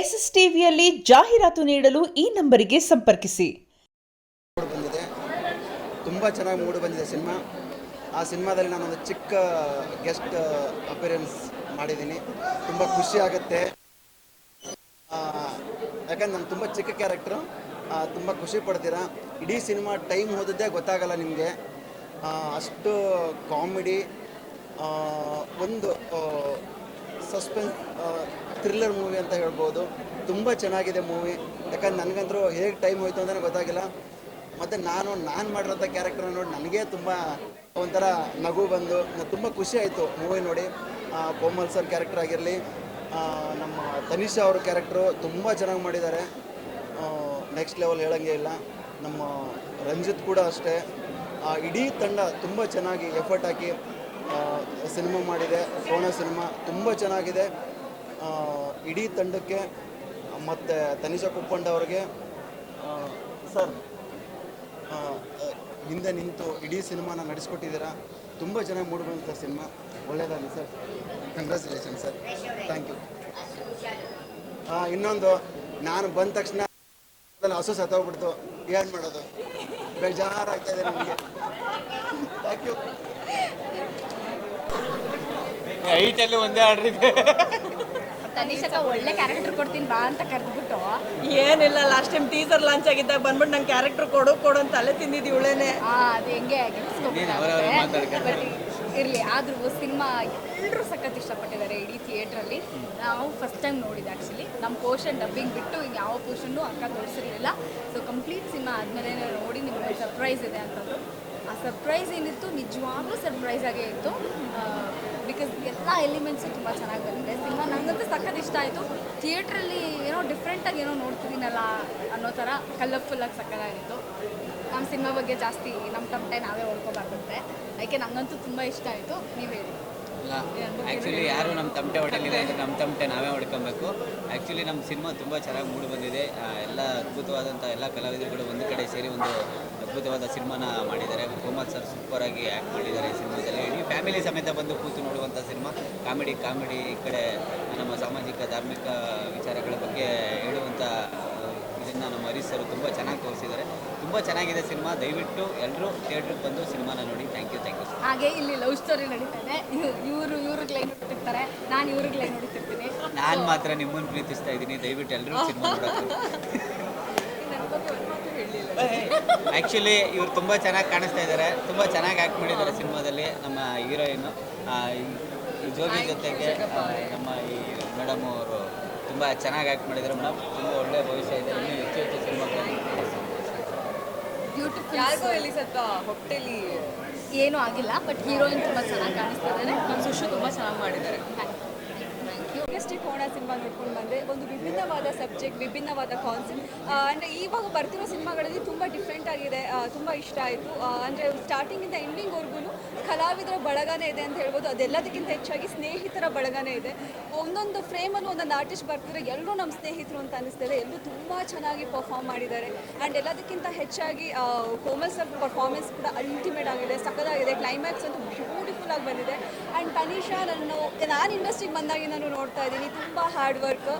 S S ಟಿವಿಯಲ್ಲಿ ಜಾಹೀರಾತು ನೀಡಲು ಈ ನಂಬರಿಗೆ ಸಂಪರ್ಕಿಸಿ. ಬಂದಿದೆ, ತುಂಬ ಚೆನ್ನಾಗಿ ಮೂಡಿ ಬಂದಿದೆ ಸಿನಿಮಾ. ಆ ಸಿನಿಮಾದಲ್ಲಿ ನಾನೊಂದು ಚಿಕ್ಕ ಗೆಸ್ಟ್ ಅಪಿಯರೆನ್ಸ್ ಮಾಡಿದ್ದೀನಿ. ತುಂಬ ಖುಷಿ ಆಗುತ್ತೆ, ಯಾಕಂದ್ರೆ ನಾನು ತುಂಬ ಚಿಕ್ಕ ಕ್ಯಾರೆಕ್ಟ್ರು. ತುಂಬ ಖುಷಿ ಪಡ್ತೀರಾ. ಇಡೀ ಸಿನಿಮಾ ಟೈಮ್ ಹೋದದ್ದೇ ಗೊತ್ತಾಗಲ್ಲ ನಿಮಗೆ. ಅಷ್ಟು ಕಾಮಿಡಿ, ಒಂದು ಸಸ್ಪೆನ್ಸ್ ಥ್ರಿಲ್ಲರ್ ಮೂವಿ ಅಂತ ಹೇಳ್ಬೋದು. ತುಂಬ ಚೆನ್ನಾಗಿದೆ ಮೂವಿ. ಯಾಕಂದ್ರೆ ನನಗಂತರೂ ಹೇಗೆ ಟೈಮ್ ಹೋಯ್ತು ಅಂತಲೇ ಗೊತ್ತಾಗಿಲ್ಲ. ಮತ್ತು ನಾನು ಮಾಡಿರೋಂಥ ಕ್ಯಾರೆಕ್ಟರ್ ನೋಡಿ ನನಗೇ ತುಂಬ ಒಂಥರ ನಗು ಬಂದು ತುಂಬ ಖುಷಿ ಆಯಿತು ಮೂವಿ ನೋಡಿ. ಕೋಮಲ್ ಸರ್ ಕ್ಯಾರೆಕ್ಟರ್ ಆಗಿರಲಿ, ನಮ್ಮ ತನಿಷಾ ಅವ್ರ ಕ್ಯಾರೆಕ್ಟ್ರು ತುಂಬ ಚೆನ್ನಾಗಿ ಮಾಡಿದ್ದಾರೆ. ನೆಕ್ಸ್ಟ್ ಲೆವೆಲ್ ಹೇಳೋಂಗೆ ಇಲ್ಲ. ನಮ್ಮ ರಂಜಿತ್ ಕೂಡ ಅಷ್ಟೇ. ಇಡೀ ತಂಡ ತುಂಬ ಚೆನ್ನಾಗಿ ಎಫರ್ಟ್ ಹಾಕಿ ಸಿನಿಮಾ ಮಾಡಿದೆ. ಕೋಣ ಸಿನಿಮಾ ತುಂಬ ಚೆನ್ನಾಗಿದೆ. ಇಡೀ ತಂಡಕ್ಕೆ ಮತ್ತು ತನಿಷಾ ಕುಪ್ಪಂಡ ಅವ್ರಿಗೆ ಸರ್ ಹಿಂದೆ ನಿಂತು ಇಡೀ ಸಿನಿಮಾನ ನಡೆಸ್ಕೊಟ್ಟಿದ್ದೀರಾ. ತುಂಬ ಚೆನ್ನಾಗಿ ಮೂಡಿಬಂತ ಸಿನಿಮಾ. ಒಳ್ಳೆಯದಾಗಲಿ sir. Congratulation sir. Thank you. ಇನ್ನೊಂದು, ನಾನು ಬಂದ ತಕ್ಷಣ ಹಸು ಸತ್ತೋಗ್ಬಿಡ್ತು, ಏನು ಮಾಡೋದು, ಬೇಜಾರಾಗ್ತಾಯಿದೆ ನನಗೆ. Thank you. ಐಟಲ್ಲಿ ಒಂದೇ ಆರ್ಡ್ರ್ ಇದೆ. ತನಿಷಕ ಒಳ್ಳೆ ಕ್ಯಾರೆಕ್ಟರ್ ಕೊಡ್ತೀನಿ ಬಾ ಅಂತ ಕರೆದ್ಬಿಟ್ಟು ಏನಿಲ್ಲ, ಲಾಸ್ಟ್ ಟೈಮ್ ಟೀಸರ್ ಲಾಂಚ್ ಆಗಿದ್ದಾಗ ಬಂದ್ಬಿಟ್ಟು ನಂಗೆ ಕ್ಯಾರೆಕ್ಟರ್ ಕೊಡು ಅಂತ ತಲೆ ತಿಂದಿದ್ದು ಇವಳೇನೆ. ಅದು ಹೆಂಗೆ ಇರಲಿ. ಆದರೂ ಸಿನಿಮಾ ಎಲ್ಲರೂ ಸಖತ್ ಇಷ್ಟಪಟ್ಟಿದ್ದಾರೆ ಇಡೀ ಥಿಯೇಟ್ರಲ್ಲಿ. ನಾವು ಫಸ್ಟ್ ಟೈಮ್ ನೋಡಿದ್ದು ಆ್ಯಕ್ಚುಲಿ. ನಮ್ಮ ಪೋರ್ಷನ್ ಡಬ್ಬಿಂಗ್ ಬಿಟ್ಟು ಇನ್ನು ಯಾವ ಪೋರ್ಷನ್ನು ಅಕ್ಕ ತೋರಿಸಿರಲಿಲ್ಲ. ಸೊ ಕಂಪ್ಲೀಟ್ ಸಿನಿಮಾ ಆದಮೇಲೆ ನೋಡಿ ನಿಮಗೆ ಸರ್ಪ್ರೈಸ್ ಇದೆ ಅಂತಂದು. ಆ ಸರ್ಪ್ರೈಸ್ ಏನಿತ್ತು ನಿಜವಾಗ್ಲೂ ಸರ್ಪ್ರೈಸ್ ಆಗೇ ಇತ್ತು. ಬಿಕಾಸ್ ಎಲ್ಲ ಎಲಿಮೆಂಟ್ಸು ತುಂಬ ಚೆನ್ನಾಗಿ ಬಂದಿದೆ. ಸಿನಿಮಾ ನನಗಂತೂ ಸಖತ್ ಇಷ್ಟ ಆಯಿತು. ಥಿಯೇಟ್ರಲ್ಲಿ ಏನೋ ಡಿಫ್ರೆಂಟಾಗಿ ಏನೋ ನೋಡ್ತಿದ್ದೀನಲ್ಲ ಅನ್ನೋ ಥರ ಕಲರ್ಫುಲ್ಲಾಗಿ ಸಖತ್ತಾಗಿತ್ತು. ನಮ್ಮ ಸಿನಿಮಾ ಬಗ್ಗೆ ಜಾಸ್ತಿ ನಮ್ಮ ತಮಟೆ ನಾವೇ ಹೊಡ್ಕೊಬಾರ್ದಂತೆ. ಅದಕ್ಕೆ ನನಗಂತೂ ತುಂಬ ಇಷ್ಟ ಆಯಿತು. ನೀವು ಹೇಳಿ. ಇಲ್ಲ, ಆ್ಯಕ್ಚುಲಿ ಯಾರು ನಮ್ಮ ತಮಟೆ ಹೊಡೆಯಲಿದೆ ಅಂದರೆ ನಮ್ಮ ತಮಟೆ ನಾವೇ ಹೊಡ್ಕೊಬೇಕು. ಆ್ಯಕ್ಚುಲಿ ನಮ್ಮ ಸಿನಿಮಾ ತುಂಬ ಚೆನ್ನಾಗಿ ಮೂಡಿ ಬಂದಿದೆ. ಎಲ್ಲ ಅದ್ಭುತವಾದಂಥ ಎಲ್ಲ ಕಲಾವಿದರುಗಳು ಒಂದು ಕಡೆ ಸೇರಿ ಒಂದು ಅದ್ಭುತವಾದ ಸಿನಿಮಾನ ಮಾಡಿದ್ದಾರೆ. ಕೋಮಲ್ ಸರ್ ಸೂಪರಾಗಿ ಆ್ಯಕ್ಟ್ ಮಾಡಿದ್ದಾರೆ ಸಿನಿಮಾದಲ್ಲಿ. ಇಡೀ ಫ್ಯಾಮಿಲಿ ಸಮೇತ ಬಂದು ಕೂತು ನೋಡುವಂಥ ಸಿನಿಮಾ. ಕಾಮಿಡಿ ಈ ಕಡೆ ನಮ್ಮ ಸಾಮಾಜಿಕ ಧಾರ್ಮಿಕ ವಿಚಾರಗಳ ಬಗ್ಗೆ ಹೇಳುವಂಥ ಇದನ್ನು ನಮ್ಮ ಹರೀಶ್ ಸರ್ ತುಂಬ ಚೆನ್ನಾಗಿ ತೋರಿಸಿದ್ದಾರೆ. ತುಂಬ ಚೆನ್ನಾಗಿದೆ ಸಿನಿಮಾ. ದಯವಿಟ್ಟು ಎಲ್ಲರೂ ಥಿಯೇಟ್ರಿಗೆ ಬಂದು ಸಿನಿಮಾನ ನೋಡಿ. Thank you. ಹಾಗೆ ಇಲ್ಲಿ ಲವ್ ಸ್ಟೋರಿ ನಡೀತಾ ಇದೆ. ಇವ್ರಿಗೆ ಲೈನ್ ಹೊಡಿತಿರ್ತಾರೆ, ನಾನು ಇವ್ರಿಗೆ ಲೈನ್ ಹೊಡಿತಿರ್ತೀನಿ. ನಾನು ಮಾತ್ರ ನಿಮ್ಮನ್ನು ಪ್ರೀತಿಸ್ತಾ ಇದ್ದೀನಿ. ದಯವಿಟ್ಟು ಎಲ್ಲರೂ ಸಿನಿಮಾ ನೋಡೋದು. ಆ್ಯಕ್ಚುಲಿ ಇವ್ರು ತುಂಬ ಚೆನ್ನಾಗಿ ಕಾಣಿಸ್ತಾ ಇದ್ದಾರೆ, ತುಂಬ ಚೆನ್ನಾಗಿ ಆ್ಯಕ್ಟ್ ಮಾಡಿದ್ದಾರೆ ಸಿನಿಮಾದಲ್ಲಿ. ನಮ್ಮ ಹೀರೋಯಿನ್ನು ಈ ಜೋಗಿ ಜೊತೆಗೆ ನಮ್ಮ ಈ ಮೇಡಮ್ ಅವರು ತುಂಬ ಚೆನ್ನಾಗಿ ಆ್ಯಕ್ಟ್ ಮಾಡಿದ್ದಾರೆ. ಮೇಡಮ್ ತುಂಬ ಒಳ್ಳೆಯ ಭವಿಷ್ಯ ಇದೆ. ಇನ್ನೂ ಹೆಚ್ಚು ಸಿನಿಮಾಗಳಲ್ಲಿ ಯಾರಿಗೋ ಇಲ್ಲಿ ಸ್ವಲ್ಪ ಹೊಟ್ಟೆಲಿ ಏನೂ ಆಗಿಲ್ಲ, ಬಟ್ ಹೀರೋಯಿನ್ ತುಂಬ ಚೆನ್ನಾಗಿ ಕಾಣಿಸ್ತಾ ಇದ್ದಾರೆ. ನಮ್ಮ ಸುಶು ತುಂಬ ಚೆನ್ನಾಗಿ ಮಾಡಿದ್ದಾರೆ. ಅಷ್ಟೇ ಕೋಣ ಸಿನಿಮಾ ನೋಡ್ಕೊಂಡು ಬಂದೆ. ಒಂದು ವಿಭಿನ್ನವಾದ ಸಬ್ಜೆಕ್ಟ್, ವಿಭಿನ್ನವಾದ ಕಾನ್ಸೆಪ್ಟ್. ಅಂದರೆ ಇವಾಗ ಬರ್ತಿರೋ ಸಿನಿಮಾಗಳಲ್ಲಿ ತುಂಬ ಡಿಫ್ರೆಂಟ್ ಆಗಿದೆ. ತುಂಬ ಇಷ್ಟ ಆಯಿತು. ಅಂದರೆ ಸ್ಟಾರ್ಟಿಂಗಿಂದ ಎಂಡಿಂಗ್ವರೆಗೂ ಕಲಾವಿದರ ಬಳಗನೇ ಇದೆ ಅಂತ ಹೇಳ್ಬೋದು. ಅದೆಲ್ಲದಕ್ಕಿಂತ ಹೆಚ್ಚಾಗಿ ಸ್ನೇಹಿತರ ಬಳಗನೇ ಇದೆ. ಒಂದೊಂದು ಫ್ರೇಮಲ್ಲಿ ಒಂದೊಂದು ಆರ್ಟಿಸ್ಟ್ ಬರ್ತಿದ್ರೆ ಎಲ್ಲರೂ ನಮ್ಮ ಸ್ನೇಹಿತರು ಅಂತ ಅನ್ನಿಸ್ತಿದೆ. ಎಲ್ಲರೂ ತುಂಬ ಚೆನ್ನಾಗಿ ಪರ್ಫಾರ್ಮ್ ಮಾಡಿದ್ದಾರೆ. ಆ್ಯಂಡ್ ಎಲ್ಲದಕ್ಕಿಂತ ಹೆಚ್ಚಾಗಿ ಕೋಮಲ್ ಸರ್ ಪರ್ಫಾರ್ಮೆನ್ಸ್ ಕೂಡ ಅಲ್ಟಿಮೇಟ್ ಆಗಿದೆ, ಸಖತ್ತಾಗಿದೆ. ಕ್ಲೈಮ್ಯಾಕ್ಸ್ ಅಂತೂ ಬ್ಯೂಟಿಫುಲ್ ಆಗಿ ಬಂದಿದೆ. ಆ್ಯಂಡ್ ತನಿಷಾ ನಾನು ಇಂಡಸ್ಟ್ರಿಗೆ ಬಂದಾಗಿನೂ ನೋಡ್ತಾ ಇದ್ದೀನಿ. ತುಂಬ ಹಾರ್ಡ್ ವರ್ಕ್.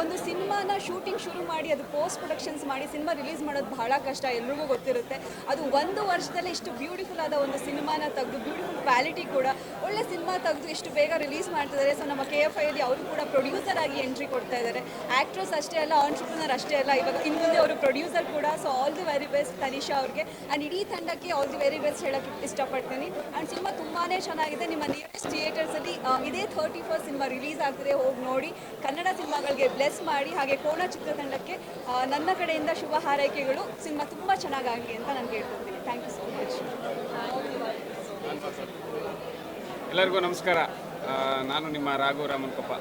ಒಂದು ಸಿನಿಮಾನ ಶೂಟಿಂಗ್ ಶುರು ಮಾಡಿ ಅದು ಪೋಸ್ಟ್ ಪ್ರೊಡಕ್ಷನ್ಸ್ ಮಾಡಿ ಸಿನಿಮಾ ರಿಲೀಸ್ ಮಾಡೋದು ಬಹಳ ಕಷ್ಟ, ಎಲ್ರಿಗೂ ಗೊತ್ತಿರುತ್ತೆ. ಅದು 1 ವರ್ಷದಲ್ಲೇ ಇಷ್ಟು ಬ್ಯೂಟಿಫುಲ್ ಆದ ಒಂದು ಸಿನಿಮಾನ ತೆಗೆದು, ಬ್ಯೂಟಿಫುಲ್ ಕ್ವಾಲಿಟಿ ಕೂಡ ಒಳ್ಳೆ ಸಿನಿಮಾ ತೆಗೆದು ಇಷ್ಟು ಬೇಗ ರಿಲೀಸ್ ಮಾಡ್ತಿದ್ದಾರೆ. ಸೊ ನಮ್ಮ KFIಯಲ್ಲಿ ಅವರು ಕೂಡ ಪ್ರೊಡ್ಯೂಸರ್ ಆಗಿ ಎಂಟ್ರಿ ಕೊಡ್ತಾ ಇದ್ದಾರೆ. ಆ್ಯಕ್ಟ್ರೆಸ್ ಅಷ್ಟೇ ಅಲ್ಲ, ಆಂಟ್ರಪ್ರನರ್ ಅಷ್ಟೇ ಅಲ್ಲ, ಇವಾಗ ಇನ್ನು ಮುಂದೆ ಅವರು ಪ್ರೊಡ್ಯೂಸರ್ ಕೂಡ. So all the very best Tanisha ಅವ್ರಿಗೆ. ಆ್ಯಂಡ್ ಇಡೀ ತಂಡಕ್ಕೆ ಆಲ್ ದಿ ವೆರಿ ಬೆಸ್ಟ್ ಹೇಳೋಕ್ಕೆ ಇಷ್ಟಪಡ್ತೀನಿ. ಆ್ಯಂಡ್ ಸಿನಿಮಾ ತುಂಬಾ ಚೆನ್ನಾಗಿದೆ. ನಿಮ್ಮ ನಿಯರೆಸ್ಟ್ ಥಿಯೇಟರ್ಸಲ್ಲಿ ಇದೇ 31st ಸಿನಿಮಾ ರಿಲೀಸ್ ಆಗ್ತಿದೆ, ಹೋಗಿ ನೋಡಿ. ಕನ್ನಡ ಸಿನಿಮಾಗಳಿಗೆ ಬ್ಲೆಸ್ ಮಾಡಿ. ಹಾಗೆ ಕೋಣ ಚಿತ್ರತಂಡಕ್ಕೆ ನನ್ನ ಕಡೆಯಿಂದ ಶುಭ ಹಾರೈಕೆಗಳು. ಸಿನಿಮಾ ತುಂಬ ಚೆನ್ನಾಗಾಗಲಿ ಅಂತ ನಾನು ಕೇಳ್ಕೊಳ್ತೀನಿ. Thank you so much. ಎಲ್ಲರಿಗೂ ನಮಸ್ಕಾರ. ನಾನು ನಿಮ್ಮ Raghu Ramankoppa.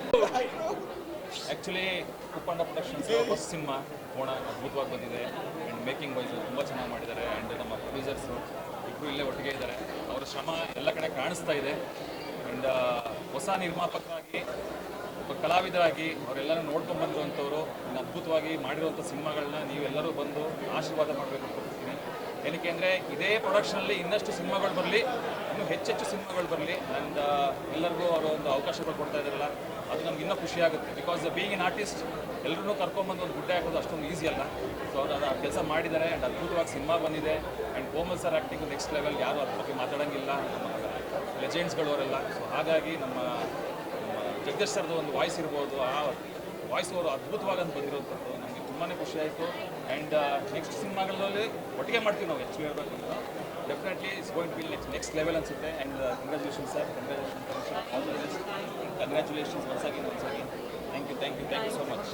Actually Kuppanda productions first cinema Kona ಅದ್ಭುತವಾಗಿ ಬಂದಿದೆ. ಆ್ಯಂಡ್ ಮೇಕಿಂಗ್ ವೈಸು ತುಂಬ ಚೆನ್ನಾಗಿ ಮಾಡಿದ್ದಾರೆ. ಆ್ಯಂಡ್ ನಮ್ಮ ಪ್ರೊಡ್ಯೂಸರ್ಸು ಇಬ್ಬರು ಇಲ್ಲೇ ಒಟ್ಟಿಗೆ ಇದ್ದಾರೆ. ಅವರ ಶ್ರಮ ಎಲ್ಲ ಕಡೆ ಕಾಣಿಸ್ತಾ ಇದೆ. ಆ್ಯಂಡ್ ಹೊಸ ನಿರ್ಮಾಪಕರಾಗಿ, ಒಬ್ಬ ಕಲಾವಿದರಾಗಿ ಅವರೆಲ್ಲರೂ ನೋಡ್ಕೊಂಡ್ಬಂದಿರುವಂಥವ್ರು ಅದ್ಭುತವಾಗಿ ಮಾಡಿರುವಂಥ ಸಿನಿಮಾಗಳನ್ನ ನೀವೆಲ್ಲರೂ ಬಂದು ಆಶೀರ್ವಾದ ಮಾಡಬೇಕು ಅಂತ ಕೊಡ್ತೀನಿ. ಏನಕ್ಕೆ ಅಂದರೆ ಇದೇ ಪ್ರೊಡಕ್ಷನಲ್ಲಿ ಇನ್ನಷ್ಟು ಸಿನಿಮಾಗಳು ಬರಲಿ, ಇನ್ನೂ ಹೆಚ್ಚೆಚ್ಚು ಸಿನಿಮಾಗಳು ಬರಲಿ. ಆ್ಯಂಡ್ ಎಲ್ಲರಿಗೂ ಅವರು ಒಂದು ಅವಕಾಶಗಳು ಕೊಡ್ತಾ ಇದ್ದಾರಲ್ಲ, ಅದು ನಮ್ಗೆ ಇನ್ನೂ ಖುಷಿ ಆಗುತ್ತೆ. ಬಿಕಾಸ್ ಬೀಯಿಂಗ್ ಎನ್ ಆರ್ಟಿಸ್ಟ್ ಎಲ್ಲರೂ ಕರ್ಕೊಂಬಂದು ಒಂದು ಗುಡ್ಡೆ ಹಾಕೋದು ಅಷ್ಟೊಂದು ಈಸಿ ಅಲ್ಲ. ಸೊ ಅವ್ರು ಅದು ಕೆಲಸ ಮಾಡಿದ್ದಾರೆ ಆ್ಯಂಡ್ ಅದ್ಭುತವಾಗಿ ಸಿನಿಮಾ ಬಂದಿದೆ. And Komal sir acting next level, ಯಾರು ಅದ್ರ ಬಗ್ಗೆ ಮಾತಾಡೋಂಗಿಲ್ಲ, ನಮ್ಮ ಲೆಜೆಂಡ್ಸ್ಗಳು ಅವರೆಲ್ಲ. ಸೊ ಹಾಗಾಗಿ ನಮ್ಮ ಜಗದೀಶ್ ಸರ್ದು ಒಂದು ವಾಯ್ಸ್ ಇರ್ಬೋದು, ಆ ವಾಯ್ಸ್ ಅವರು ಅದ್ಭುತವಾಗಿ ಅಂತ ಬಂದಿರೋಂಥದ್ದು ನಮಗೆ ತುಂಬಾ ಖುಷಿ ಆಯಿತು. ಆ್ಯಂಡ್ ನೆಕ್ಸ್ಟ್ ಸಿನಿಮಾಗಳಲ್ಲಿ ಒಟ್ಟಿಗೆ ಮಾಡ್ತೀವಿ ನಾವು. ಹೆಚ್ಚು ಹೇಳಬೇಕು definitely it's going to be next level ಅನಿಸುತ್ತೆ. And congratulation sir, congratulations once again. Thank you so much.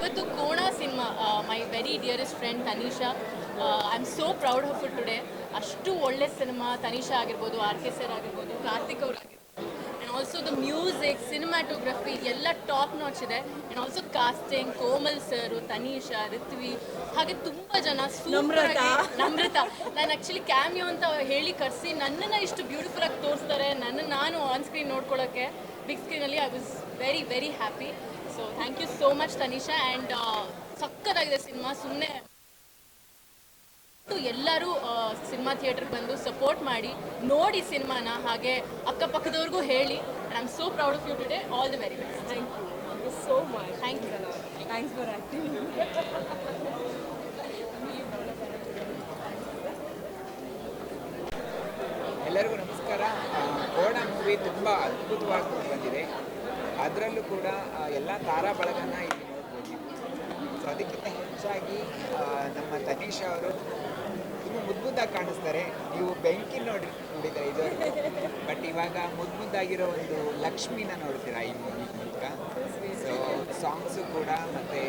ಇವತ್ತು Kona cinema, my very dearest friend Tanisha, I am so proud of it today. ಅಷ್ಟು ಒಳ್ಳೆ ಸಿನಿಮಾ. ತನಿಷಾ ಆಗಿರ್ಬೋದು, RK ಸರ್ ಆಗಿರ್ಬೋದು, ಕಾರ್ತಿಕ್ ಅವರು ಆಗಿರ್ಬೋದು, and also the music, cinematography ಎಲ್ಲ top notch ಇದೆ. And also casting, Komal sir, Tanisha, Ritvi, ಹಾಗೆ ತುಂಬ ಜನ ನಮ್ರತಾ. ನಾನು ಆ್ಯಕ್ಚುಲಿ ಕ್ಯಾಮಿಯೋ ಅಂತ ಹೇಳಿ ಕರೆಸಿ ನನ್ನನ್ನು ಇಷ್ಟು ಬ್ಯೂಟಿಫುಲ್ ಆಗಿ ತೋರಿಸ್ತಾರೆ. ನಾನು ಆನ್ ಸ್ಕ್ರೀನ್ ನೋಡ್ಕೊಳ್ಳೋಕ್ಕೆ ಬಿಗ್ ಸ್ಕ್ರೀನಲ್ಲಿ I was very very happy. So thank you so much Tanisha. And ಸಕ್ಕತ್ತಾಗಿದೆ ಸಿನಿಮಾ. ಸುಮ್ಮನೆ ಎಲ್ಲರೂ ಸಿನಿಮಾ ಥಿಯೇಟ್ರಿಗೆ ಬಂದು ಸಪೋರ್ಟ್ ಮಾಡಿ ನೋಡಿ ಸಿನಿಮಾನ. ಹಾಗೆ ಅಕ್ಕಪಕ್ಕದವ್ರಿಗೂ ಹೇಳಿ. I am so proud of you today. All the very best. Thank you so much. Thank you. Thanks for acting. ಎಲ್ಲರಿಗೂ ನಮಸ್ಕಾರ. ಕೋಣ ಮೂವಿ ತುಂಬ ಅದ್ಭುತವಾಗಿ ಬಂದಿದೆ. ಅದರಲ್ಲೂ ಕೂಡ ಎಲ್ಲ ತಾರಾ ಬಳಗನ ಇಲ್ಲಿ ನೋಡ್ಬೋದು. ಸೊ ಅದಕ್ಕಿಂತ ಹೆಚ್ಚಾಗಿ ನಮ್ಮ ತನಿಷಾ ಅವರು ತುಂಬ ಮುದ್ದಾಗಿ ಕಾಣಿಸ್ತಾರೆ. ನೀವು ಬೆಂಕಿ ನೋಡಿದರೆ ಇದು, ಬಟ್ ಇವಾಗ ಮುದ್ದಾಗಿರೋ ಒಂದು ಲಕ್ಷ್ಮಿನ ನೋಡ್ತೀರಾ ಈ ಮೂವಿ ಮೂಲಕ. ಸೊ ಸಾಂಗ್ಸು ಕೂಡ ಮತ್ತು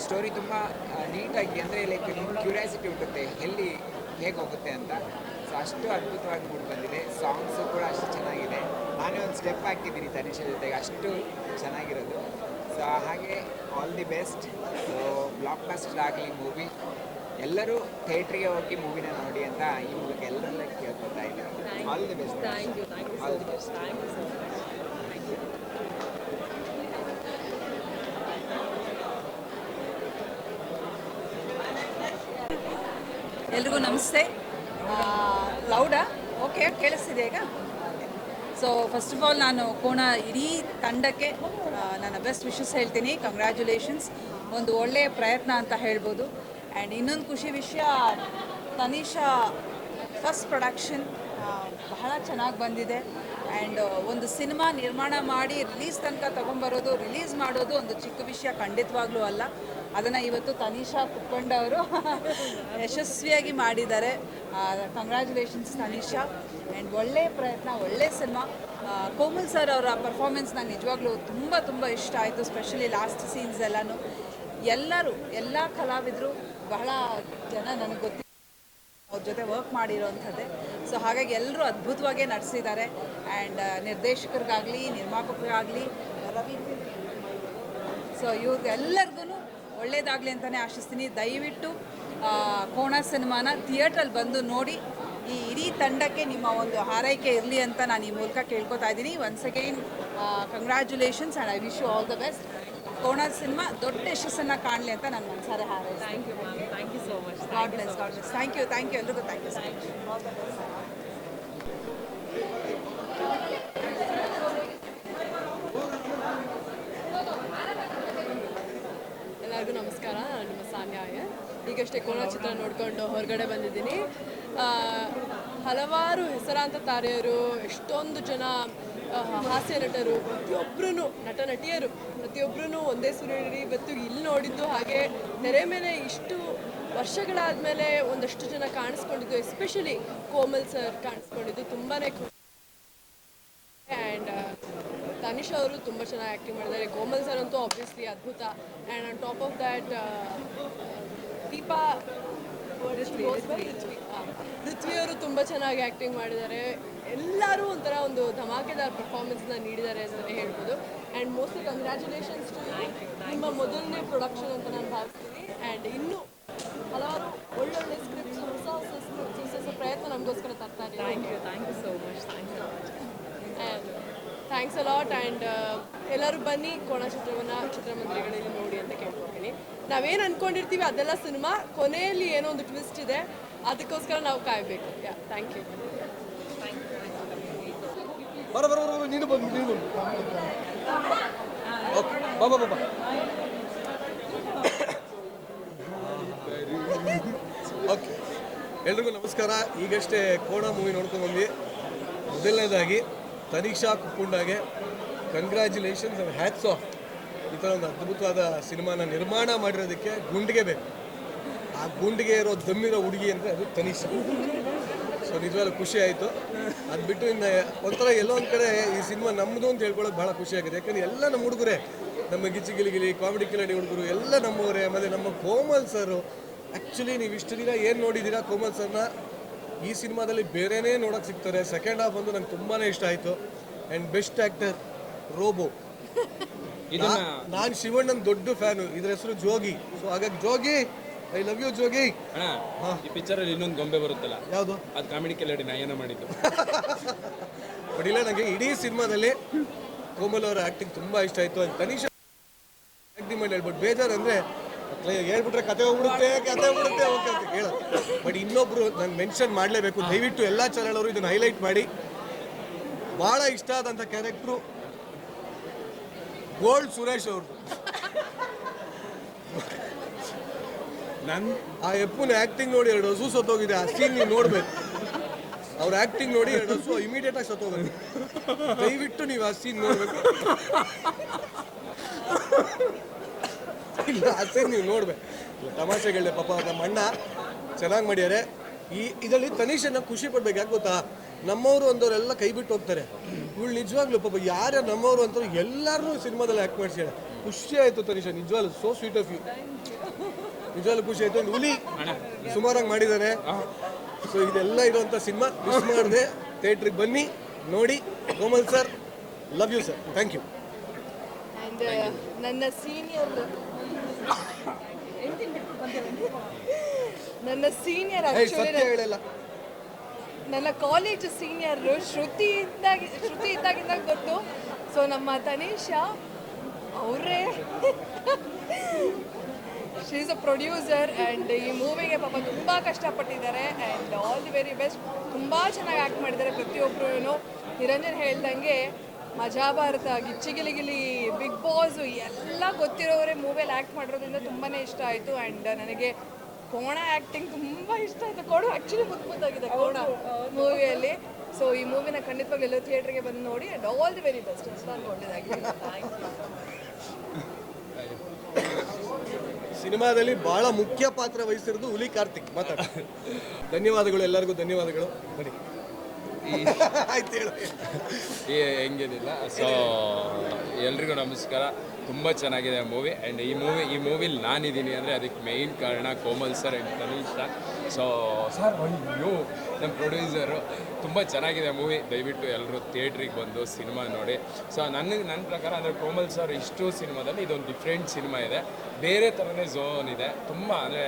ಸ್ಟೋರಿ ತುಂಬ ನೀಟಾಗಿ, ಅಂದರೆ ಲೈಕ್ ಕ್ಯೂರಿಯಾಸಿಟಿ ಹುಟ್ಟುತ್ತೆ ಹೇಗೆ ಹೋಗುತ್ತೆ ಅಂತ. ಸೊ ಅಷ್ಟು ಅದ್ಭುತವಾಗಿ ಮೂಡಿ ಬಂದಿದೆ. ಸಾಂಗ್ಸು ಕೂಡ ಅಷ್ಟು ಚೆನ್ನಾಗಿದೆ. ನಾನೇ ಒಂದು ಸ್ಟೆಪ್ ಹಾಕಿದ್ದೀನಿ ತನಿಷಾ ಜೊತೆಗೆ, ಅಷ್ಟು ಚೆನ್ನಾಗಿರೋದು. ಸೊ ಹಾಗೆ all the best. So blockbuster ಆಗಲಿ ಮೂವಿ. ಎಲ್ಲರೂ ಥಿಯೇಟ್ರಿಗೆ ಹೋಗಿ ಮೂವಿನ ನೋಡಿ ಅಂತ ಈ ಮೂಲಕ ಎಲ್ಲರೆಲ್ಲ ಕೇಳ್ಕೊತಾ ಇದ್ದೀನಿ. All the best. Thank you all the best. Thank you so much. ಎಲ್ರಿಗೂ ನಮಸ್ತೆ. ಲೌಡಾ? ಓಕೆ, ಕೇಳಿಸ್ತಿದೆ ಈಗ? ಸೊ ಫಸ್ಟ್ ಆಫ್ ಆಲ್ ನಾನು ಕೋಣ ಇಡೀ ತಂಡಕ್ಕೆ ನನ್ನ ಬೆಸ್ಟ್ ವಿಶಸ್ ಹೇಳ್ತೀನಿ. ಕಂಗ್ರ್ಯಾಚುಲೇಷನ್ಸ್. ಒಂದು ಒಳ್ಳೆಯ ಪ್ರಯತ್ನ ಅಂತ ಹೇಳ್ಬೋದು. ಆ್ಯಂಡ್ ಇನ್ನೊಂದು ಖುಷಿ ವಿಷಯ, ತನಿಷಾ ಫಸ್ಟ್ ಪ್ರೊಡಕ್ಷನ್ ಬಹಳ ಚೆನ್ನಾಗಿ ಬಂದಿದೆ. ಆ್ಯಂಡ್ ಒಂದು ಸಿನಿಮಾ ನಿರ್ಮಾಣ ಮಾಡಿ ರಿಲೀಸ್ ತನಕ ತೊಗೊಂಬರೋದು, ರಿಲೀಸ್ ಮಾಡೋದು ಒಂದು ಚಿಕ್ಕ ವಿಷಯ ಖಂಡಿತವಾಗ್ಲೂ ಅಲ್ಲ. ಅದನ್ನು ಇವತ್ತು ತನಿಷಾ ಕುತ್ಕೊಂಡವರು ಯಶಸ್ವಿಯಾಗಿ ಮಾಡಿದ್ದಾರೆ. ಕಂಗ್ರ್ಯಾಚುಲೇಷನ್ಸ್ ತನಿಷಾ. ಆ್ಯಂಡ್ ಒಳ್ಳೆಯ ಪ್ರಯತ್ನ, ಒಳ್ಳೆಯ ಸಿನಿಮಾ. ಕೋಮಲ್ ಸರ್ ಅವರ ಪರ್ಫಾರ್ಮೆನ್ಸ್ ನನಗೆ ನಿಜವಾಗ್ಲೂ ತುಂಬ ಇಷ್ಟ ಆಯಿತು. ಸ್ಪೆಷಲಿ ಲಾಸ್ಟ್ ಸೀನ್ಸ್ ಎಲ್ಲನೂ. ಎಲ್ಲ ಕಲಾವಿದರು ಬಹಳ ಜನ ನನಗೆ ಗೊತ್ತಿಲ್ಲ, ಅವ್ರ ಜೊತೆ ವರ್ಕ್ ಮಾಡಿರೋವಂಥದ್ದೇ. ಸೊ ಹಾಗಾಗಿ ಎಲ್ಲರೂ ಅದ್ಭುತವಾಗೇ ನಡೆಸಿದ್ದಾರೆ. ಆ್ಯಂಡ್ ನಿರ್ದೇಶಕರಿಗಾಗಲಿ, ನಿರ್ಮಾಪಕರಿಗಾಗಲಿ, ಸೊ ಇವ್ರಿಗೆಲ್ಲರಿಗೂ ಒಳ್ಳೇದಾಗಲಿ ಅಂತಲೇ ಆಶಿಸ್ತೀನಿ. ದಯವಿಟ್ಟು ಕೋಣ ಸಿನಿಮಾನ ಥಿಯೇಟ್ರಲ್ಲಿ ಬಂದು ನೋಡಿ. ಈ ಇಡೀ ತಂಡಕ್ಕೆ ನಿಮ್ಮ ಒಂದು ಹಾರೈಕೆ ಇರಲಿ ಅಂತ ನಾನು ಈ ಮೂಲಕ ಕೇಳ್ಕೊತಾ ಇದ್ದೀನಿ. Once again congratulations and I wish you all the best. Kona cinema ದೊಡ್ಡ ಯಶಸ್ಸನ್ನು ಕಾಣಲಿ ಅಂತ ನಾನು ಮನಸಾರೆ ಹಾರೈಸ್ತೀನಿ. Thank you ma'am. Thank you so much. God bless. Thank you ಎಲ್ರಿಗೂ. Thank you so much. All the best. ಎಲ್ಲರಿಗೂ ನಮಸ್ಕಾರ. ನಾನು ನಿಮ್ಮ ಸಾನ್ಯ. ಈಗಷ್ಟೇ ಕೋಣ ಚಿತ್ರ ನೋಡಿಕೊಂಡು ಹೊರಗಡೆ ಬಂದಿದ್ದೀನಿ. ಹಲವಾರು ಹೆಸರಾಂತ ತಾರೆಯರು, ಎಷ್ಟೊಂದು ಜನ ಹಾಸ್ಯ ನಟರು, ಪ್ರತಿಯೊಬ್ಬರೂ ನಟಿಯರು ಪ್ರತಿಯೊಬ್ಬರೂ ಒಂದೇ ಸುರಿಡಿ ಇವತ್ತು ಇಲ್ಲಿ ನೋಡಿದ್ದು. ಹಾಗೆ ತೆರೆ ಮೇಲೆ ಇಷ್ಟು ವರ್ಷಗಳಾದಮೇಲೆ ಒಂದಷ್ಟು ಜನ ಕಾಣಿಸ್ಕೊಂಡಿದ್ದು, ಎಸ್ಪೆಷಲಿ ಕೋಮಲ್ ಸರ್ ಕಾಣಿಸ್ಕೊಂಡಿದ್ದು ತುಂಬಾ ಖುಷಿ. ಆ್ಯಂಡ್ ತನಿಷಾ ಅವರು ತುಂಬ ಚೆನ್ನಾಗಿ ಆ್ಯಕ್ಟಿಂಗ್ ಮಾಡಿದ್ದಾರೆ. ಕೋಮಲ್ ಸರ್ ಅಂತೂ ಆಬ್ವಿಯಸ್ಲಿ ಅದ್ಭುತ. And on top of that Deepa Ruthvi ಅವರು ತುಂಬ ಚೆನ್ನಾಗಿ ಆ್ಯಕ್ಟಿಂಗ್ ಮಾಡಿದ್ದಾರೆ. ಎಲ್ಲರೂ ಒಂಥರ ಒಂದು ಧಮಾಕೆದಾರ್ ಪರ್ಫಾರ್ಮೆನ್ಸ್ನ ನೀಡಿದ್ದಾರೆ ಅಂತಲೇ ಹೇಳ್ಬೋದು. ಆ್ಯಂಡ್ ಮೋಸ್ಟ್ಲಿ ಕಂಗ್ರ್ಯಾಚುಲೇಷನ್ಸ್ ಟು ನಿಮ್ಮ ಮೊದಲನೇ ಪ್ರೊಡಕ್ಷನ್ ಅಂತ ನಾನು ಭಾವಿಸ್ತೀನಿ. ಆ್ಯಂಡ್ ಇನ್ನೂ ಹಲವಾರು ಒಳ್ಳೊಳ್ಳೆ ಸ್ಕ್ರಿಪ್ಟ್ಸ್, ಹೊಸ ಪ್ರಯತ್ನ ನಮಗೋಸ್ಕರ ತರ್ತಾ ಇದ್ದಾರೆ. Thank you so much. Thanks a lot. And ಎಲ್ಲರೂ ಬನ್ನಿ ಕೋಣ ಚಿತ್ರವನ್ನು ಚಿತ್ರಮಂದಿರಗಳಲ್ಲಿ ನೋಡಿ ಅಂತ ಕೇಳ್ಕೊತೀನಿ. ನಾವೇನು ಅಂದ್ಕೊಂಡಿರ್ತೀವಿ ಅದೆಲ್ಲ ಸಿನಿಮಾ, ಕೊನೆಯಲ್ಲಿ ಏನೋ ಒಂದು ಟ್ವಿಸ್ಟ್ ಇದೆ. ಅದಕ್ಕೋಸ್ಕರ ನಾವು ಕಾಯಬೇಕು. Thank you. ನೀನು ಬಂದು ಓಕೆ ಬಾಬಾ ಓಕೆ, ಎಲ್ರಿಗೂ ನಮಸ್ಕಾರ. ಈಗಷ್ಟೇ ಕೋಣ ಮೂವಿ ನೋಡ್ಕೊಂಡು ಬಂದ್ವಿ. ಮೊದಲನೇದಾಗಿ ತನಿಷಾ ಕುಪ್ಪುಂಡಾಗೆ ಕಂಗ್ರ್ಯಾಚುಲೇಷನ್ಸ್ ಆ್ಯಂಡ್ ಹ್ಯಾಟ್ಸ್ ಆಫ್. ಈ ಥರ ಒಂದು ಅದ್ಭುತವಾದ ಸಿನಿಮಾನ ನಿರ್ಮಾಣ ಮಾಡಿರೋದಕ್ಕೆ ಗುಂಡಿಗೆ ಬೇಕು. ಆ ಗುಂಡಿಗೆ ಇರೋ ದಮ್ಮಿರೋ ಹುಡುಗಿ ಅಂದರೆ ಅದು ತನಿಷಾ. ಸೊ ನಿಜವಾಗ್ಲೂ ಖುಷಿ ಆಯಿತು. ಅದು ಬಿಟ್ಟು ಇನ್ನು ಒಂಥರ ಎಲ್ಲೋ ಒಂದು ಕಡೆ ಈ ಸಿನಿಮಾ ನಮ್ಮದು ಅಂತ ಹೇಳ್ಕೊಳ್ಳೋದು ಭಾಳ ಖುಷಿ ಆಗಿದೆ. ಯಾಕಂದರೆ ಎಲ್ಲ ನಮ್ಮ ಹುಡುಗರೇ, ನಮ್ಮ ಗಿಚ್ಚಿ ಗಿಲಿಗಿಲಿ ಕಾಮಿಡಿ ಕಿಲಾಡಿ ಹುಡುಗರು ಎಲ್ಲ ನಮ್ಮವರೇ. ಮತ್ತು ನಮ್ಮ ಕೋಮಲ್ ಸರು, ಆ್ಯಕ್ಚುಲಿ ನೀವು ಇಷ್ಟು ದಿನ ಏನು ನೋಡಿದ್ದೀರಾ ಕೋಮಲ್ ಸರ್ನ, ಈ ಸಿನಿಮಾದಲ್ಲಿ ಬೇರೆನೇ ನೋಡೋಕೆ ಸಿಗ್ತಾರೆ. ಸೆಕೆಂಡ್ ಹಾಫ್ ಒಂದು ನಂಗೆ ತುಂಬಾ ಇಷ್ಟ ಆಯಿತು. And best actor robo. ನಾನು ಶಿವಣ್ಣನ ದೊಡ್ಡ ಫ್ಯಾನು. ಇದ್ರ ಹೆಸರು ಜೋಗಿ. ಸೊ ಹಾಗಾಗಿ ಜೋಗಿ, ಐ ಲವ್ ಯು ಜೋಗಿ. ಅಣ್ಣ, ಈ ಪಿಕ್ಚರಲ್ಲಿ ಇನ್ನೊಂದು ಗೊಂಬೆ ಬರುತ್ತಲ್ಲ, ಯಾವುದು? ಅದು ಕಾಮಿಡಿ ಕಿಲಾಡಿ ನಯನ ಮಾಡಿದ್ದು. ಬಟ್ ಇಲ್ಲ, ನನಗೆ ಇಡೀ ಸಿನಿಮಾದಲ್ಲಿ ಕೋಮಲ್ ಅವರ ಆ್ಯಕ್ಟಿಂಗ್ ತುಂಬ ಇಷ್ಟ ಆಯಿತು. ಅದು ತನಿಷಾ ಆ್ಯಕ್ಟಿಂಗ್ ಮಾಡಿ ಹೇಳ್ಬಿಟ್ಟು ಬೇಜಾರು ಅಂದರೆ ಹೇಳ್ಬಿಟ್ರೆ ಕತೆ ಹೋಗ್ಬಿಡುತ್ತೆ ಓಕೆ ಅಂತ ಹೇಳೋದು. ಬಟ್ ಇನ್ನೊಬ್ರು ನಾನು ಮೆನ್ಷನ್ ಮಾಡಲೇಬೇಕು, ದಯವಿಟ್ಟು ಎಲ್ಲ ಚಾನಲ್ ಅವರು ಇದನ್ನು ಹೈಲೈಟ್ ಮಾಡಿ. ಭಾಳ ಇಷ್ಟ ಆದಂಥ ಕ್ಯಾರೆಕ್ಟ್ರು ಗೋಲ್ಡ್ ಸುರೇಶ್ ಅವ್ರದ್ದು. ಆ ಎಪ್ಪನ ಆ್ಯಕ್ಟಿಂಗ್ ನೋಡಿ 2 ಹಸು ಸತ್ತೋಗಿದೆ. ಆ ಸೀನ್ ನೀವು ನೋಡ್ಬೇಕು. ಅವ್ರ ಆ್ಯಕ್ಟಿಂಗ್ ನೋಡಿ 2 ಹಸು ಇಮಿಡಿಯೇಟಾಗಿ ಸತ್ತೋಗುತ್ತೆ. ದಯವಿಟ್ಟು ನೀವು ಆ ಸೀನ್ ನೋಡ್ಬೇಕು. ಇಲ್ಲ, ಆ ಸೀನ್ ನೀವು ನೋಡ್ಬೇಕು. ತಮಾಷೆಗಳೇ, ಪಾಪ ನಮ್ಮ ಅಣ್ಣ ಚೆನ್ನಾಗಿ ಮಾಡ್ಯಾರೆ. ಇದರಲ್ಲಿ ತನಿಷನ್ನ ಖುಷಿ ಪಡ್ಬೇಕು. ಯಾಕೆ ಗೊತ್ತಾ, ನಮ್ಮವರು ಅಂದವರೆಲ್ಲ ಕೈ ಬಿಟ್ಟು ಹೋಗ್ತಾರೆ. ಇವಳು ನಿಜವಾಗ್ಲೂ ಪಾಪ ಯಾರ್ಯಾರು ನಮ್ಮವರು ಅಂತಾರೆ ಎಲ್ಲರೂ ಸಿನಿಮಾದಲ್ಲಿ ಆ್ಯಕ್ಟ್ ಮಾಡಿಸ್ಯಾಳೆ. ಖುಷಿ ಆಯಿತು ತನಿಷಾ, ನಿಜವಾಗ್ಲೂ ಸೋ ಸ್ವೀಟ್ ಆಫ್ ಯು. ನಿಜವಾಗ್ಲೂ ಖುಷಿ ಆಯಿತು. ಒಂದು ಹುಲಿ ಸುಮಾರಾಗಿ ಮಾಡಿದ್ದಾನೆ. ಸೊ ಇದೆಲ್ಲ ಇರುವಂಥ ಸಿನಿಮಾ ಮಿಸ್ ಮಾಡಿದೆ. ಥಿಯೇಟ್ರಿಗೆ ಬನ್ನಿ, ನೋಡಿ. Komal sir, love you sir. Thank you. And ನನ್ನ ಸೀನಿಯರ್ ಸತ್ಯ ಹೇಳಲ್ಲ, ನನ್ನ ಕಾಲೇಜ್ ಸೀನಿಯರ್ ಶ್ರುತಿ ಇದ್ದಾಗಿಂದ ಗೊತ್ತು. ಸೊ ನಮ್ಮ ತನಿಷಾ ಅವರೇ, she is a producer. And ಈ ಮೂವಿಗೆ ಪಾಪ ತುಂಬ ಕಷ್ಟಪಟ್ಟಿದ್ದಾರೆ. And all the very best. ತುಂಬ ಚೆನ್ನಾಗಿ ಆ್ಯಕ್ಟ್ ಮಾಡಿದ್ದಾರೆ ಪ್ರತಿಯೊಬ್ಬರು. ನಿರಂಜನ್ ಹೇಳ್ದಂಗೆ ಮಜಾ ಭಾರತ, ಗಿಚ್ಚಿ ಗಿಲಿಗಿಲಿ, ಬಿಗ್ ಬಾಸ್ ಎಲ್ಲ ಗೊತ್ತಿರೋರೇ ಮೂವಿಯಲ್ಲಿ ಆ್ಯಕ್ಟ್ ಮಾಡಿರೋದ್ರಿಂದ ತುಂಬಾ ಇಷ್ಟ ಆಯಿತು. ಆ್ಯಂಡ್ ನನಗೆ ಕೋಣ ಆ್ಯಕ್ಟಿಂಗ್ ತುಂಬ ಇಷ್ಟ ಆಯಿತು. ಕೋಣ ಆ್ಯಕ್ಚುಲಿ ಮುದ್ದಾಗಿದೆ ಕೋಣ ಮೂವಿಯಲ್ಲಿ. ಸೊ ಈ ಮೂವಿನ ಖಂಡಿತವಾಗಿ ಎಲ್ಲರೂ ಥಿಯೇಟ್ರಿಗೆ ಬಂದು ನೋಡಿ. And all the very best. ಅಷ್ಟೊಂದು ಒಳ್ಳೆಯದಾಗಿದೆ. ಸಿನಿಮಾದಲ್ಲಿ ಬಹಳ ಮುಖ್ಯ ಪಾತ್ರ ವಹಿಸಿರೋದು ಹುಲಿ ಕಾರ್ತಿಕ್. ಮಾತಾಡ. ಧನ್ಯವಾದಗಳು, ಎಲ್ಲರಿಗೂ ಧನ್ಯವಾದಗಳು. ಬನ್ನಿ. ಆಯ್ತು ಹೇಳು. ಹೆಂಗೇನಿಲ್ಲ. ಸೊ ಎಲ್ರಿಗೂ ನಮಸ್ಕಾರ. ತುಂಬ ಚೆನ್ನಾಗಿದೆ ಮೂವಿ. ಆ್ಯಂಡ್ ಈ ಮೂವಿಲಿ ನಾನಿದ್ದೀನಿ ಅಂದರೆ ಅದಕ್ಕೆ ಮೇಯ್ನ್ ಕಾರಣ Komal sir and Tanisha. So sir, ಅಯ್ಯೋ ನಮ್ಮ ಪ್ರೊಡ್ಯೂಸರು. ತುಂಬ ಚೆನ್ನಾಗಿದೆ ಮೂವಿ. ದಯವಿಟ್ಟು ಎಲ್ಲರೂ ಥಿಯೇಟ್ರಿಗೆ ಬಂದು ಸಿನಿಮಾ ನೋಡಿ. ಸೊ ನನ್ನ ಪ್ರಕಾರ ಅಂದರೆ ಕೋಮಲ್ ಸರ್ ಇಷ್ಟು ಸಿನಿಮಾದಲ್ಲಿ ಇದೊಂದು ಡಿಫ್ರೆಂಟ್ ಸಿನಿಮಾ ಇದೆ. ಬೇರೆ ಥರನೇ ಝೋನ್ ಇದೆ. ತುಂಬ ಅಂದರೆ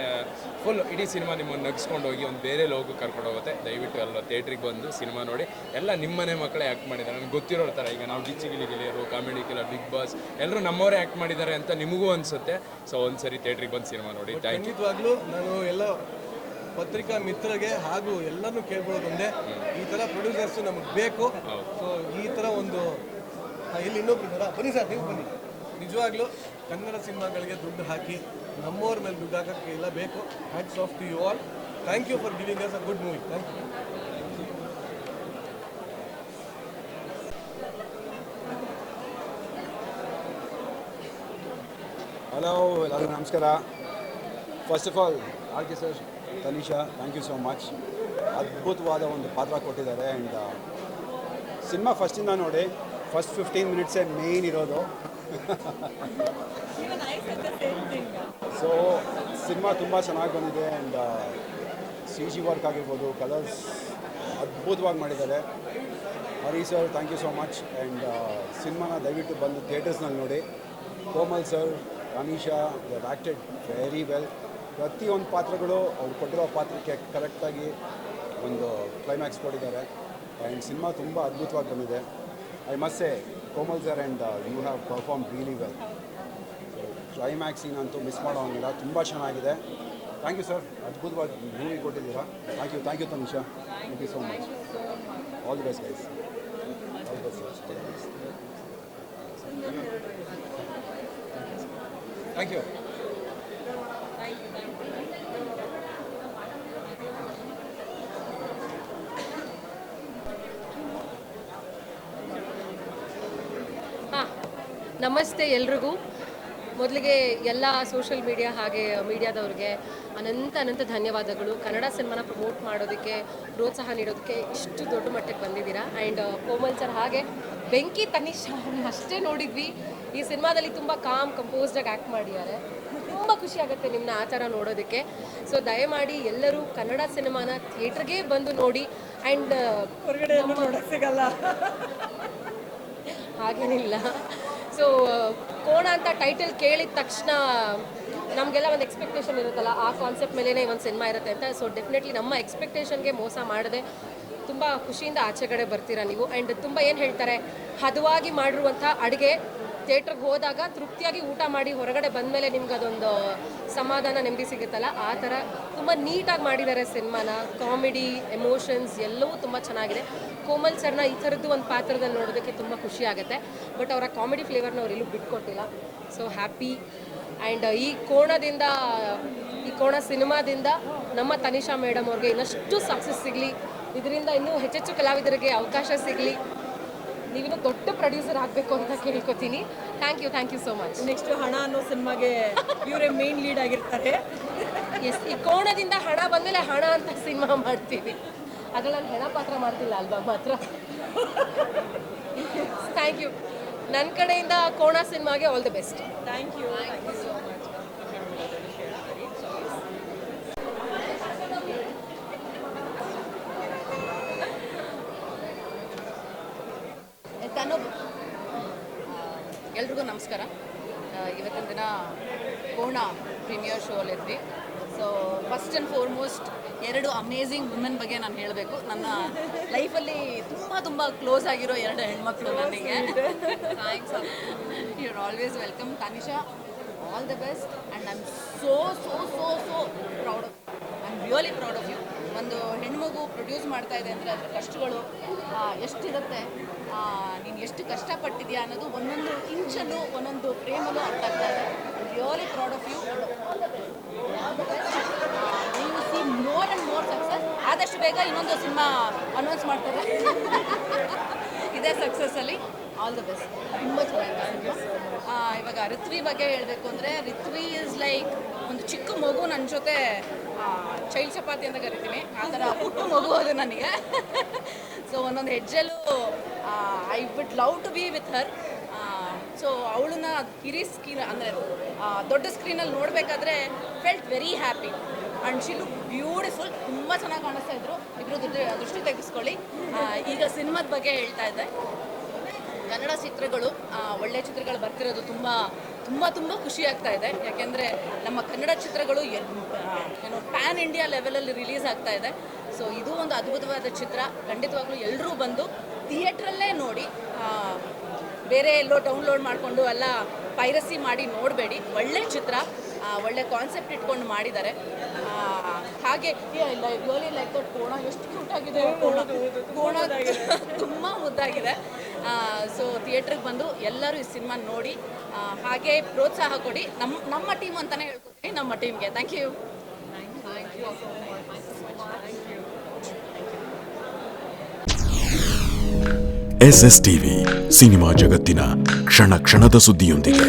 ಫುಲ್ ಇಡೀ ಸಿನಿಮಾ ನಿಮ್ಮನ್ನು ನಗ್ಸ್ಕೊಂಡು ಹೋಗಿ ಒಂದು ಬೇರೆ ಲೋಗಕ್ಕೆ ಕರ್ಕೊಂಡು ಹೋಗುತ್ತೆ. ದಯವಿಟ್ಟು ಎಲ್ಲ ಥಿಯೇಟ್ರಿಗೆ ಬಂದು ಸಿನಿಮಾ ನೋಡಿ. ಎಲ್ಲ ನಿಮ್ಮನೆ ಮಕ್ಕಳೇ ಆ್ಯಕ್ಟ್ ಮಾಡಿದ್ದಾರೆ. ನನಗೆ ಗೊತ್ತಿರೋ ಥರ ಈಗ ನಾವು ಗಿಚ್ಚಿ ಗಿಲಿಗಿಲಿಯರು, ಕಾಮಿಡಿ ಕಿಲಾಡಿ, ಬಿಗ್ ಬಾಸ್ ಎಲ್ಲರೂ ನಮ್ಮವರೇ ಆ್ಯಕ್ಟ್ ಮಾಡಿದ್ದಾರೆ ಅಂತ ನಿಮಗೂ ಅನಿಸುತ್ತೆ. ಸೊ ಒಂದ್ಸರಿ ಥಿಯೇಟ್ರಿಗೆ ಬಂದು ಸಿನಿಮಾ ನೋಡಿ. ಖಂಡಿತವಾಗ್ಲೂ ನಾನು ಎಲ್ಲ ಪತ್ರಿಕಾ ಮಿತ್ರರಿಗೆ ಹಾಗೂ ಎಲ್ಲರನ್ನೂ ಕೇಳ್ಕೊಳ್ಳೋದು ಒಂದೇ, ಈ ಥರ ಪ್ರೊಡ್ಯೂಸರ್ಸ್ ನಮಗೆ ಬೇಕು. ಸೊ ಈ ಥರ ಒಂದು ಇಲ್ಲಿ ಇನ್ನೊಬ್ರು ಇದ್ದಾರಾ? ಬನ್ನಿ ಸರ್, ನೀವು ಬನ್ನಿ. ನಿಜವಾಗ್ಲೂ ಕನ್ನಡ ಸಿನಿಮಾಗಳಿಗೆ ದುಡ್ಡು ಹಾಕಿ ನಮ್ಮವ್ರ ಮೇಲೆ ದುಡ್ಡು ಹಾಕೋಕ್ಕೆ ಎಲ್ಲ ಬೇಕು. Hats off to you all. Thank you for giving us a good movie. Thank you. Hello, ಎಲ್ಲರಿಗೂ ನಮಸ್ಕಾರ. First of all RK. Sir, Tanisha, thank you so much. ಅದ್ಭುತವಾದ ಒಂದು ಪಾತ್ರ ಕೊಟ್ಟಿದ್ದಾರೆ. ಆ್ಯಂಡ್ ಸಿನಿಮಾ ಫಸ್ಟಿಂದ ನೋಡಿ, ಫಸ್ಟ್ 15 ಮಿನಿಟ್ಸೇ ಮೇಯ್ನ್ ಇರೋದು. ಸೊ ಸಿನಿಮಾ ತುಂಬ ಚೆನ್ನಾಗಿ ಬಂದಿದೆ. ಆ್ಯಂಡ್ CG ವರ್ಕ್ ಆಗಿರ್ಬೋದು, ಕಲರ್ಸ್ ಅದ್ಭುತವಾಗಿ ಮಾಡಿದ್ದಾರೆ. Hari sir, thank you so much. And ಸಿನಿಮಾನ ದಯವಿಟ್ಟು ಬಂದು ಥಿಯೇಟರ್ಸ್ನಲ್ಲಿ ನೋಡಿ. Komal sir, Tanisha, they have acted very well. ಪ್ರತಿಯೊಂದು ಪಾತ್ರಗಳು ಅವ್ರು ಕೊಟ್ಟಿರೋ ಪಾತ್ರಕ್ಕೆ ಕರೆಕ್ಟಾಗಿ ಒಂದು ಕ್ಲೈಮ್ಯಾಕ್ಸ್ ಕೊಟ್ಟಿದ್ದಾರೆ. ಆ್ಯಂಡ್ ಸಿನಿಮಾ ತುಂಬ ಅದ್ಭುತವಾಗಿ ಬಂದಿದೆ. I must say Komal sir and you have perform really well. Climax scene ಅಂತೂ ಮಿಸ್ ಮಾಡೋ ಹಂಗಿಲ್ಲ, ತುಂಬ ಚೆನ್ನಾಗಿದೆ. ಥ್ಯಾಂಕ್ ಯು ಸರ್, ಅದ್ಭುತವಾಗಿ ಮೂವಿ ಕೊಟ್ಟಿದ್ದೀರಾ. Thank you Tanisha, thank you so much. All the best guys. All the best. Thank you. ನಮಸ್ತೆ ಎಲ್ರಿಗೂ. ಮೊದಲಿಗೆ ಎಲ್ಲ ಸೋಷಿಯಲ್ ಮೀಡಿಯಾ ಹಾಗೆ ಮೀಡಿಯಾದವ್ರಿಗೆ ಅನಂತ ಧನ್ಯವಾದಗಳು. ಕನ್ನಡ ಸಿನಿಮಾನ ಪ್ರಮೋಟ್ ಮಾಡೋದಕ್ಕೆ, ಪ್ರೋತ್ಸಾಹ ನೀಡೋದಕ್ಕೆ ಇಷ್ಟು ದೊಡ್ಡ ಮಟ್ಟಕ್ಕೆ ಬಂದಿದ್ದೀರಾ. ಆ್ಯಂಡ್ ಕೋಮಲ್ ಸರ್ ಹಾಗೆ ಬೆಂಕಿ ತನಿಷಾ ಅಷ್ಟೇ ನೋಡಿದ್ವಿ. ಈ ಸಿನಿಮಾದಲ್ಲಿ ತುಂಬ ಕಂಪೋಸ್ಡಾಗಿ ಆ್ಯಕ್ಟ್ ಮಾಡಿದ್ದಾರೆ. ತುಂಬ ಖುಷಿ ಆಗುತ್ತೆ ನಿಮ್ಮನ್ನ ಆ ಥರ ನೋಡೋದಕ್ಕೆ. ಸೊ ದಯಮಾಡಿ ಎಲ್ಲರೂ ಕನ್ನಡ ಸಿನಿಮಾನ ಥಿಯೇಟ್ರಿಗೆ ಬಂದು ನೋಡಿ. ಆ್ಯಂಡ್ ಹೊರಗಡೆ ನೋಡೋಕ್ಕೆ ಸಿಗಲ್ಲ ಹಾಗೇನಿಲ್ಲ. ಸೊ ಕೋಣ ಅಂತ ಟೈಟಲ್ ಕೇಳಿದ ತಕ್ಷಣ ನಮಗೆಲ್ಲ ಒಂದು ಎಕ್ಸ್ಪೆಕ್ಟೇಷನ್ ಇರುತ್ತಲ್ಲ, ಆ ಕಾನ್ಸೆಪ್ಟ್ ಮೇಲೇ ಒಂದು ಸಿನಿಮಾ ಇರುತ್ತೆ ಅಂತ. ಸೊ ಡೆಫಿನೆಟ್ಲಿ ನಮ್ಮ ಎಕ್ಸ್ಪೆಕ್ಟೇಷನ್ಗೆ ಮೋಸ ಮಾಡದೆ ತುಂಬ ಖುಷಿಯಿಂದ ಆಚೆಗಡೆ ಬರ್ತೀರಾ ನೀವು. ಆ್ಯಂಡ್ ತುಂಬ ಏನು ಹೇಳ್ತಾರೆ, ಹದವಾಗಿ ಮಾಡಿರುವಂಥ ಅಡುಗೆ ಥಿಯೇಟ್ರಿಗೆ ಹೋದಾಗ ತೃಪ್ತಿಯಾಗಿ ಊಟ ಮಾಡಿ ಹೊರಗಡೆ ಬಂದಮೇಲೆ ನಿಮ್ಗೆ ಅದೊಂದು ಸಮಾಧಾನ ನೆಮ್ಮದಿ ಸಿಗುತ್ತಲ್ಲ, ಆ ಥರ ತುಂಬ ನೀಟಾಗಿ ಮಾಡಿದ್ದಾರೆ ಸಿನಿಮಾನ. ಕಾಮಿಡಿ, ಎಮೋಷನ್ಸ್ ಎಲ್ಲವೂ ತುಂಬ ಚೆನ್ನಾಗಿದೆ. ಕೋಮಲ್ ಸರ್ನ ಈ ಥರದ್ದು ಒಂದು ಪಾತ್ರದಲ್ಲಿ ನೋಡೋದಕ್ಕೆ ತುಂಬ ಖುಷಿ ಆಗುತ್ತೆ. ಬಟ್ ಅವರ ಕಾಮಿಡಿ ಫ್ಲೇವರ್ನ ಅವ್ರು ಎಲ್ಲೂ ಬಿಟ್ಕೊಟ್ಟಿಲ್ಲ. So happy. ಆ್ಯಂಡ್ ಈ ಕೋಣ ಸಿನಿಮಾದಿಂದ ನಮ್ಮ ತನಿಷಾ ಮೇಡಮ್ ಅವ್ರಿಗೆ ಇನ್ನಷ್ಟು ಸಕ್ಸಸ್ ಸಿಗಲಿ, ಇದರಿಂದ ಇನ್ನೂ ಹೆಚ್ಚೆಚ್ಚು ಕಲಾವಿದರಿಗೆ ಅವಕಾಶ ಸಿಗಲಿ, ನೀವಿನ್ನೂ ದೊಡ್ಡ ಪ್ರೊಡ್ಯೂಸರ್ ಆಗಬೇಕು ಅಂತ ಕೇಳ್ಕೊತೀನಿ. Thank you so much. Next ಹಣ ಅನ್ನೋ ಸಿನಿಮಾಗೆ ಇವರೇ ಮೇನ್ ಲೀಡ್ ಆಗಿರ್ತಾರೆ. ಎಸ್, ಈ ಕೋಣದಿಂದ ಹಣ ಬಂದಮೇಲೆ ಹಣ ಅಂತ ಸಿನಿಮಾ ಮಾಡ್ತೀವಿ. ಅದ್ರಲ್ಲಿ ನಾನು ಹೆಣ ಪಾತ್ರ ಮಾಡ್ತಿಲ್ಲ ಅಲ್ವಾ ಮಾತ್ರ. Thank you. ನನ್ನ ಕಡೆಯಿಂದ ಕೋಣ ಸಿನಿಮಾಗೆ all the best. Thank you so much. ಎಲ್ರಿಗೂ ನಮಸ್ಕಾರ. ಇವತ್ತಿನ ದಿನ ಕೋಣ ಪ್ರೀಮಿಯರ್ ಶೋ ಅಲ್ಲಿದ್ವಿ. So first and foremost 2 amazing women ಬಗ್ಗೆ ನಾನು ಹೇಳಬೇಕು. ನನ್ನ ಲೈಫಲ್ಲಿ ತುಂಬ ಕ್ಲೋಸ್ ಆಗಿರೋ 2 ಹೆಣ್ಮಕ್ಳು ನನಗೆ. Thanks, you are always welcome. Tanisha, all the best. And I am so proud of really proud of you. ಒಂದು ಹೆಣ್ಮಗು ಪ್ರೊಡ್ಯೂಸ್ ಮಾಡ್ತಾ ಇದೆ ಅಂದರೆ ಅದರ ಕಷ್ಟಗಳು ಎಷ್ಟಿರುತ್ತೆ, ನೀನು ಎಷ್ಟು ಕಷ್ಟಪಟ್ಟಿದ್ಯಾ ಅನ್ನೋದು ಒಂದೊಂದು ಇಂಚಲ್ಲೂ ಒಂದೊಂದು ಫ್ರೇಮಲ್ಲೂ ಅರ್ಥ ಆಗ್ತಾ ಇದೆ. Really proud of you. You see more and more success. ಆದಷ್ಟು ಬೇಗ ಇನ್ನೊಂದು ಸಿನಿಮಾ ಅನೌನ್ಸ್ ಮಾಡ್ತಾರೆ ಇದೇ ಸಕ್ಸಸ್ಸಲ್ಲಿ. All the best. ತುಂಬ ಚೆನ್ನಾಗಿದೆ ಸಿನಿಮಾ. ಇವಾಗ ರಿತ್ವಿ ಬಗ್ಗೆ ಹೇಳಬೇಕು ಅಂದರೆ, ರಿತ್ವಿ ಈಸ್ ಲೈಕ್ ಒಂದು ಚಿಕ್ಕ ಮಗು ನನ್ನ ಜೊತೆ ಚೈಲ್ಡ್ ಚಪಾತಿ ಅಂತ ಕರಿತೀನಿ, ಆ ಥರ ಪುಟ್ಟ ಮಗು ಅದು ನನಗೆ. ಸೊ ಒಂದೊಂದು ಹೆಜ್ಜೆಲ್ಲೂ I would love to be with her. So ಅವಳನ್ನ ಸ್ಕ್ರೀನ್ ಅಂದರೆ ದೊಡ್ಡ ಸ್ಕ್ರೀನಲ್ಲಿ ನೋಡಬೇಕಾದ್ರೆ felt very happy. And she look beautiful. ತುಂಬ ಚೆನ್ನಾಗಿ ಕಾಣಿಸ್ತಾ ಇದ್ರು. ಇಬ್ಬರು ದೃಷ್ಟಿ ತೆಗೆಸ್ಕೊಳ್ಳಿ. ಈಗ ಸಿನಿಮಾದ ಬಗ್ಗೆ ಹೇಳ್ತಾ ಇದ್ದೆ. ಕನ್ನಡ ಚಿತ್ರಗಳು, ಒಳ್ಳೆ ಚಿತ್ರಗಳು ಬರ್ತಿರೋದು ತುಂಬ ಖುಷಿ ಆಗ್ತಾ ಇದೆ. ಯಾಕೆಂದರೆ ನಮ್ಮ ಕನ್ನಡ ಚಿತ್ರಗಳು ಏನು ಪ್ಯಾನ್ ಇಂಡಿಯಾ ಲೆವೆಲಲ್ಲಿ ರಿಲೀಸ್ ಆಗ್ತಾ ಇದೆ. ಸೊ ಇದು ಒಂದು ಅದ್ಭುತವಾದ ಚಿತ್ರ. ಖಂಡಿತವಾಗ್ಲೂ ಎಲ್ಲರೂ ಬಂದು ಥಿಯೇಟ್ರಲ್ಲೇ ನೋಡಿ, ಬೇರೆ ಎಲ್ಲೋ ಡೌನ್ಲೋಡ್ ಮಾಡಿಕೊಂಡು ಎಲ್ಲ ಪೈರಸಿ ಮಾಡಿ ನೋಡಬೇಡಿ. ಒಳ್ಳೆ ಚಿತ್ರ, ಒಳ್ಳೆ ಕಾನ್ಸೆಪ್ಟ್ ಇಟ್ಕೊಂಡು ಮಾಡಿದ್ದಾರೆ. ಹಾಗೆ ರಿಯಲಿ ಲೈಕ್ ದಟ್ ಕೋಣ ಎಷ್ಟು ಕ್ಯೂಟ್ ಆಗಿದೆ. ಕೋಣ ತುಂಬ ಮುದ್ದಾಗಿದೆ. ಸೊ ಥಿಯೇಟ್ರಿಗೆ ಬಂದು ಎಲ್ಲರೂ ಈ ಸಿನಿಮಾ ನೋಡಿ, ಹಾಗೆ ಪ್ರೋತ್ಸಾಹ ಕೊಡಿ. ನಮ್ಮ ಟೀಮ್ ಅಂತಲೇ ಹೇಳ್ಕೊತೀನಿ, ನಮ್ಮ ಟೀಮ್ಗೆ. Thank you. SS TV cinema ಜಗತ್ತಿನ ಕ್ಷಣ ಕ್ಷಣದ ಸುದ್ದಿಯೊಂದಿಗೆ.